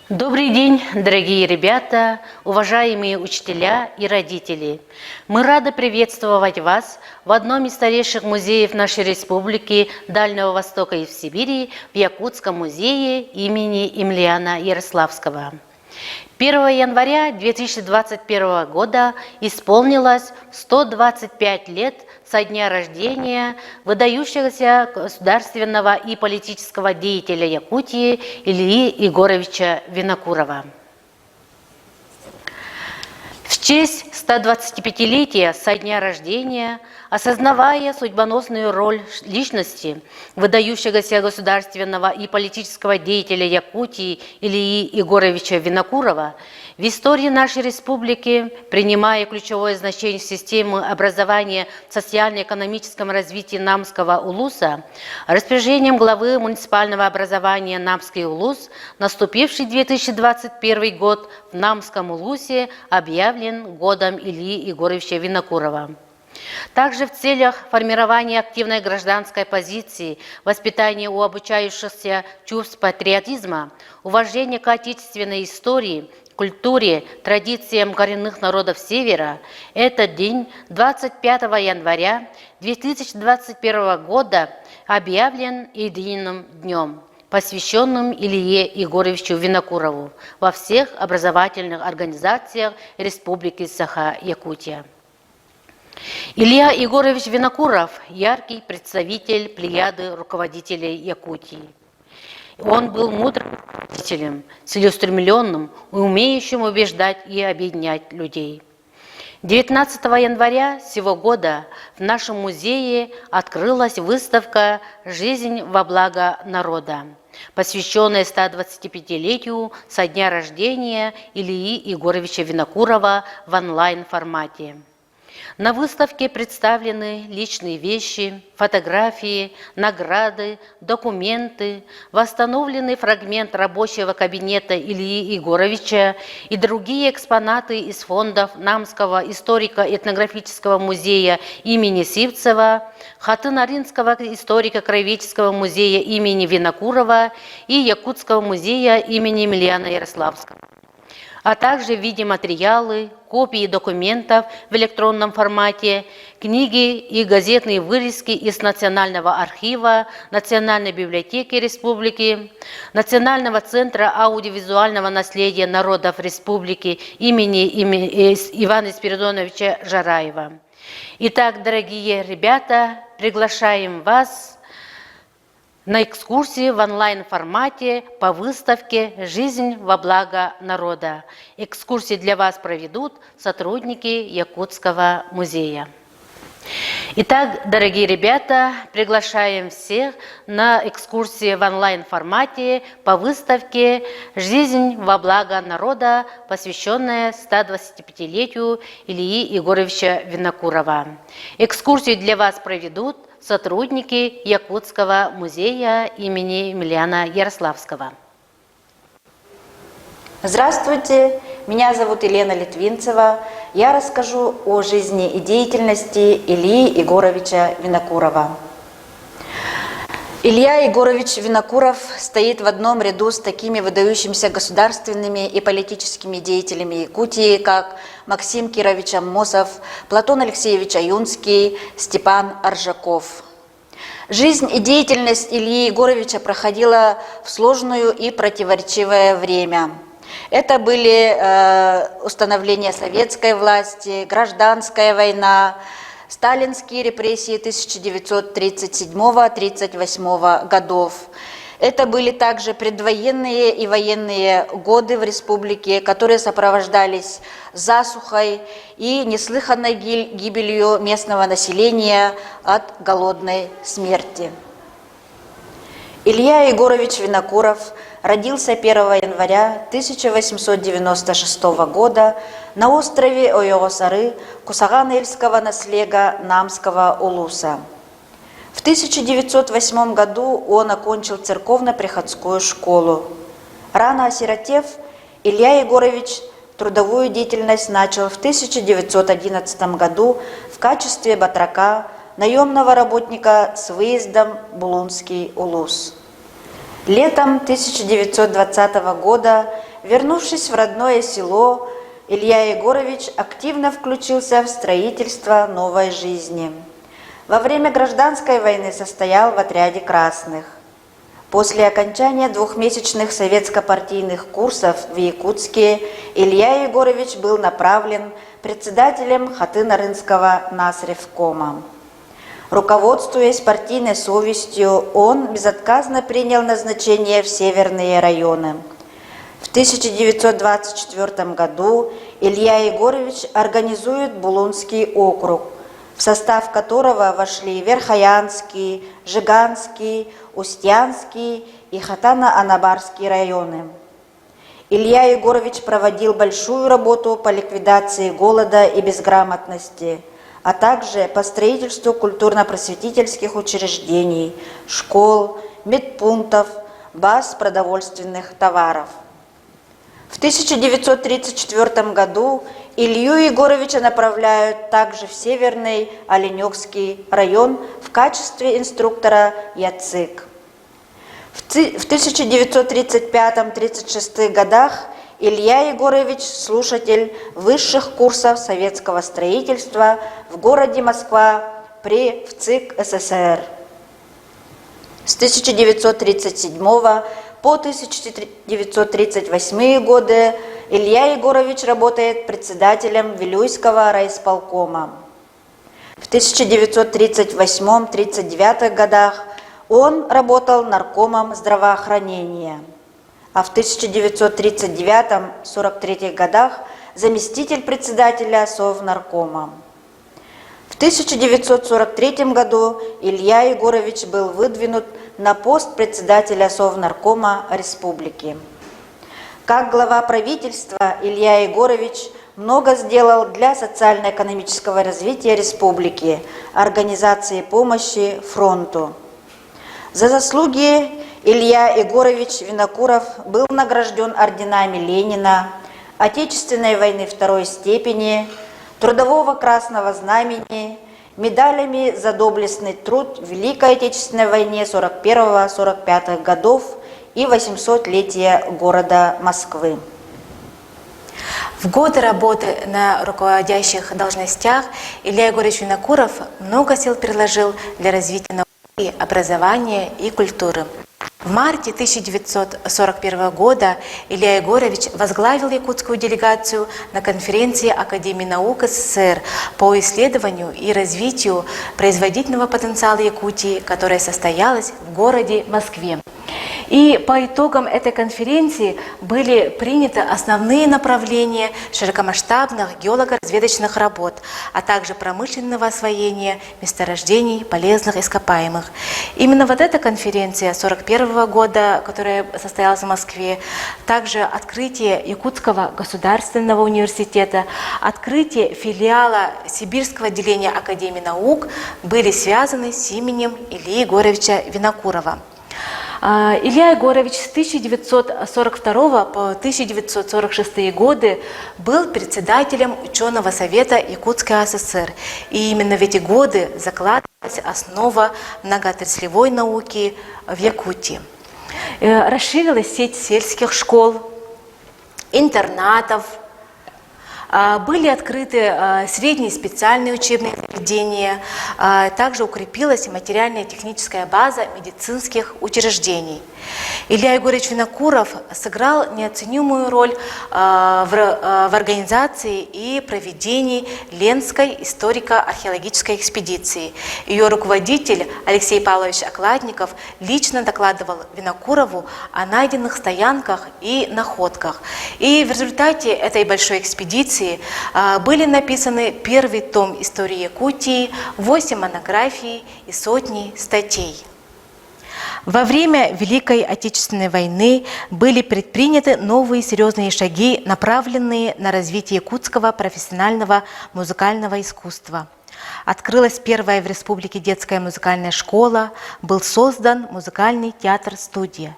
Добрый день, дорогие ребята, уважаемые учителя и родители. Мы рады приветствовать вас в одном из старейших музеев нашей республики Дальнего Востока и в Сибири, в Якутском музее имени Емельяна Ярославского. 1 января 2021 года исполнилось 125 лет со дня рождения выдающегося государственного и политического деятеля Якутии Ильи Егоровича Винокурова. В честь 125-летия со дня рождения, осознавая судьбоносную роль личности выдающегося государственного и политического деятеля Якутии Ильи Егоровича Винокурова, в истории нашей республики, принимая ключевое значение системы образования в социально-экономическом развитии Намского улуса, распоряжением главы муниципального образования Намский улус, наступивший 2021 год в Намском улусе объявлен годом Ильи Егоровича Винокурова. Также в целях формирования активной гражданской позиции, воспитания у обучающихся чувств патриотизма, уважения к отечественной истории, культуре, традициям коренных народов Севера, этот день, 25 января 2021 года, объявлен единым днем, посвященным Илье Егоровичу Винокурову во всех образовательных организациях Республики Саха-Якутия. Илья Егорович Винокуров – яркий представитель плеяды руководителей Якутии. Он был мудрым руководителем, целеустремленным, умеющим убеждать и объединять людей. 19 января сего года в нашем музее открылась выставка «Жизнь во благо народа», посвященная 125-летию со дня рождения Ильи Егоровича Винокурова в онлайн-формате. На выставке представлены личные вещи, фотографии, награды, документы, восстановленный фрагмент рабочего кабинета Ильи Егоровича и другие экспонаты из фондов Намского историко-этнографического музея имени Сивцева, Хатын-Аринского историко-краеведческого музея имени Винокурова и Якутского музея имени Емельяна Ярославского, а также в виде материалы, копии документов в электронном формате, книги и газетные вырезки из Национального архива, Национальной библиотеки Республики, Национального центра аудиовизуального наследия народов Республики имени Ивана Спиридоновича Жараева. Итак, дорогие ребята, приглашаем вас на экскурсии в онлайн-формате по выставке «Жизнь во благо народа». Экскурсии для вас проведут сотрудники Якутского музея. Итак, дорогие ребята, приглашаем всех на экскурсии в онлайн-формате по выставке «Жизнь во благо народа», посвященная 125-летию Ильи Егоровича Винокурова. Экскурсию для вас проведут сотрудники Якутского музея имени Емельяна Ярославского. Здравствуйте, меня зовут Елена Литвинцева. Я расскажу о жизни и деятельности Ильи Егоровича Винокурова. Илья Егорович Винокуров стоит в одном ряду с такими выдающимися государственными и политическими деятелями Якутии, как Максим Кирович Аммосов, Платон Алексеевич Аюнский, Степан Аржаков. Жизнь и деятельность Ильи Егоровича проходила в сложное и противоречивое время. Это были установление советской власти, гражданская война, сталинские репрессии 1937-1938 годов. Это были также предвоенные и военные годы в республике, которые сопровождались засухой и неслыханной гибелью местного населения от голодной смерти. Илья Егорович Винокуров родился 1 января 1896 года на острове Ойоғосары Кусаған-Эльского наслега Намского улуса. В 1908 году он окончил церковно-приходскую школу. Рано осиротев, Илья Егорович трудовую деятельность начал в 1911 году в качестве батрака, наемного работника с выездом Булунский улус. Летом 1920 года вернувшись в родное село, Илья Егорович активно включился в строительство новой жизни. Во время гражданской войны состоял в отряде красных. После окончания двухмесячных советско-партийных курсов в Якутске Илья Егорович был направлен председателем Хатын-Арынского Насревкома. Руководствуясь партийной совестью, он безотказно принял назначение в северные районы. В 1924 году Илья Егорович организует Булунский округ, в состав которого вошли Верхоянский, Жиганский, Устьянский и Хатано-Анабарский районы. Илья Егорович проводил большую работу по ликвидации голода и безграмотности, а также по строительству культурно-просветительских учреждений, школ, медпунктов, баз продовольственных товаров. В 1934 году Илью Егоровича направляют также в Северный Оленёкский район в качестве инструктора ЯЦИК. В 1935-36 годах Илья Егорович – слушатель высших курсов советского строительства в городе Москва при ВЦИК СССР. С 1937 по 1938 годы Илья Егорович работает председателем Вилюйского райисполкома. В 1938-39 годах он работал наркомом здравоохранения, а в 1939-43 годах заместитель председателя Совнаркома. В 1943 году Илья Егорович был выдвинут на пост председателя Совнаркома республики. Как глава правительства Илья Егорович много сделал для социально-экономического развития республики, организации помощи фронту. За заслуги Илья Егорович Винокуров был награжден орденами Ленина, Отечественной войны второй степени, Трудового Красного Знамени, медалями за доблестный труд в Великой Отечественной войне 41-45 годов и 800-летия города Москвы. В годы работы на руководящих должностях Илья Егорович Винокуров много сил приложил для развития науки, образования и культуры. В марте 1941 года Илья Егорович возглавил якутскую делегацию на конференции Академии наук СССР по исследованию и развитию производительного потенциала Якутии, которая состоялась в городе Москве. И по итогам этой конференции были приняты основные направления широкомасштабных геолого-разведочных работ, а также промышленного освоения месторождений полезных ископаемых. Именно вот эта конференция 1941 года, которая состоялась в Москве, также открытие Якутского государственного университета, открытие филиала Сибирского отделения Академии наук были связаны с именем Ильи Егоровича Винокурова. Илья Егорович с 1942 по 1946 годы был председателем ученого совета Якутской АССР. И именно в эти годы закладывалась основа многоотраслевой науки в Якутии. Расширилась сеть сельских школ, интернатов, были открыты средние специальные учебные заведения, также укрепилась материальная и техническая база медицинских учреждений. Илья Егорович Винокуров сыграл неоценимую роль в организации и проведении Ленской историко-археологической экспедиции. Ее руководитель Алексей Павлович Окладников лично докладывал Винокурову о найденных стоянках и находках. И в результате этой большой экспедиции были написаны первый том истории Якутии, 8 монографий и сотни статей. Во время Великой Отечественной войны были предприняты новые серьезные шаги, направленные на развитие якутского профессионального музыкального искусства. Открылась первая в республике детская музыкальная школа, был создан музыкальный театр-студия.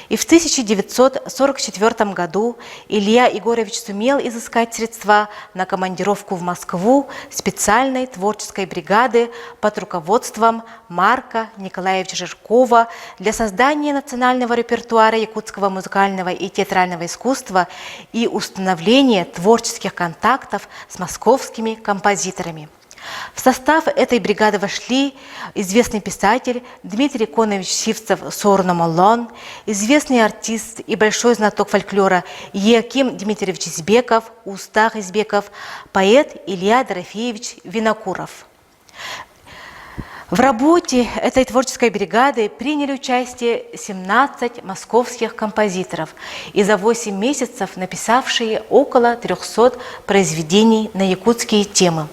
И в 1944 году Илья Егорович сумел изыскать средства на командировку в Москву специальной творческой бригады под руководством Марка Николаевича Жиркова для создания национального репертуара якутского музыкального и театрального искусства и установления творческих контактов с московскими композиторами. В состав этой бригады вошли известный писатель Дмитрий Конович Сивцев Сорномолон, известный артист и большой знаток фольклора Яким Дмитриевич Избеков, Устах Избеков, поэт Илья Дорофеевич Винокуров. В работе этой творческой бригады приняли участие 17 московских композиторов и за 8 месяцев написавшие около 300 произведений на якутские темы.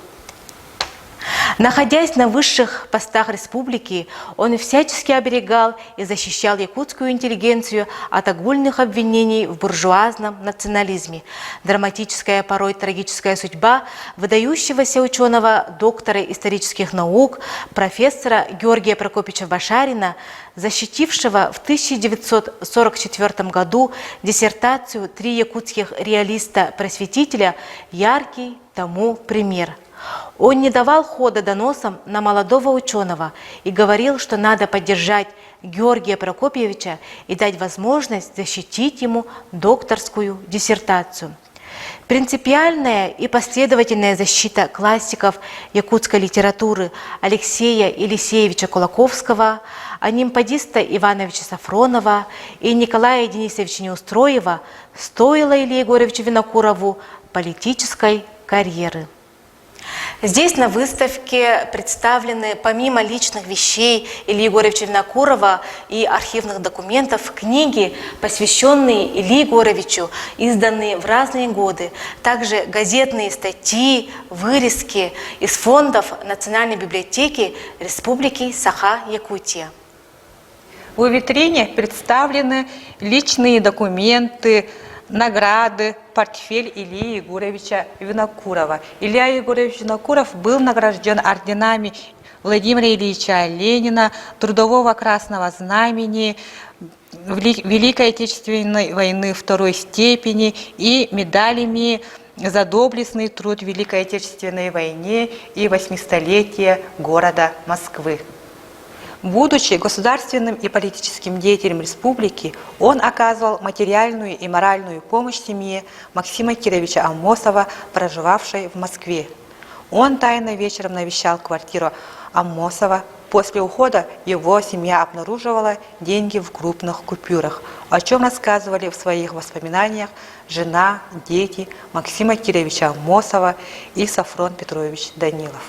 Находясь на высших постах республики, он всячески оберегал и защищал якутскую интеллигенцию от огульных обвинений в буржуазном национализме. Драматическая, порой трагическая судьба выдающегося ученого, доктора исторических наук, профессора Георгия Прокопьевича Башарина, защитившего в 1944 году диссертацию «Три якутских реалиста-просветителя», яркий тому пример. Он не давал хода доносам на молодого ученого и говорил, что надо поддержать Георгия Прокопьевича и дать возможность защитить ему докторскую диссертацию. Принципиальная и последовательная защита классиков якутской литературы Алексея Елисеевича Кулаковского, анимпадиста Ивановича Сафронова и Николая Денисовича Неустроева стоила Илье Егоровичу Винокурову политической карьеры. Здесь на выставке представлены, помимо личных вещей Ильи Егоровича Винокурова и архивных документов, книги, посвященные Илье Егоровичу, изданные в разные годы, также газетные статьи, вырезки из фондов Национальной библиотеки Республики Саха-Якутия. В витрине представлены личные документы, награды, портфель Ильи Егоровича Винокурова. Илья Егорович Винокуров был награжден орденами Владимира Ильича Ленина, Трудового Красного Знамени, Великой Отечественной войны второй степени и медалями за доблестный труд в Великой Отечественной войне и 800-летие города Москвы. Будучи государственным и политическим деятелем республики, он оказывал материальную и моральную помощь семье Максима Кировича Аммосова, проживавшей в Москве. Он тайно вечером навещал квартиру Аммосова. После ухода его семья обнаруживала деньги в крупных купюрах, о чем рассказывали в своих воспоминаниях жена, дети Максима Кировича Аммосова и Сафрон Петрович Данилов.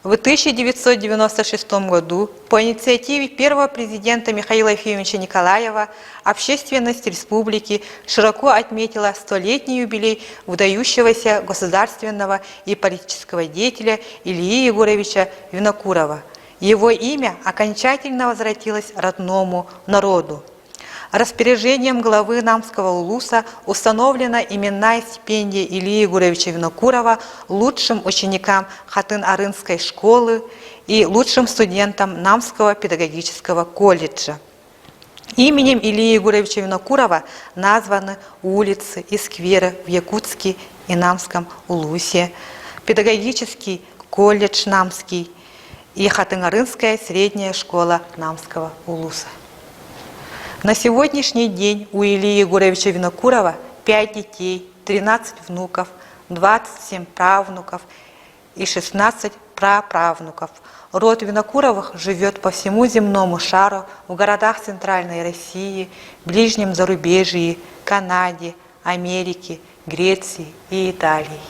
В 1996 году по инициативе первого президента Михаила Ефимовича Николаева общественность республики широко отметила 100-летний юбилей выдающегося государственного и политического деятеля Ильи Егоровича Винокурова. Его имя окончательно возвратилось родному народу. Распоряжением главы Намского улуса установлена именная стипендия Ильи Егоровича Винокурова лучшим ученикам Хатын-Арынской школы и лучшим студентам Намского педагогического колледжа. Именем Ильи Егоровича Винокурова названы улицы и скверы в Якутске и Намском улусе, педагогический колледж Намский и Хатын-Арынская средняя школа Намского улуса. На сегодняшний день у Ильи Егоровича Винокурова 5 детей, 13 внуков, 27 правнуков и 16 праправнуков. Род Винокуровых живет по всему земному шару, в городах Центральной России, ближнем зарубежье, Канаде, Америке, Греции и Италии.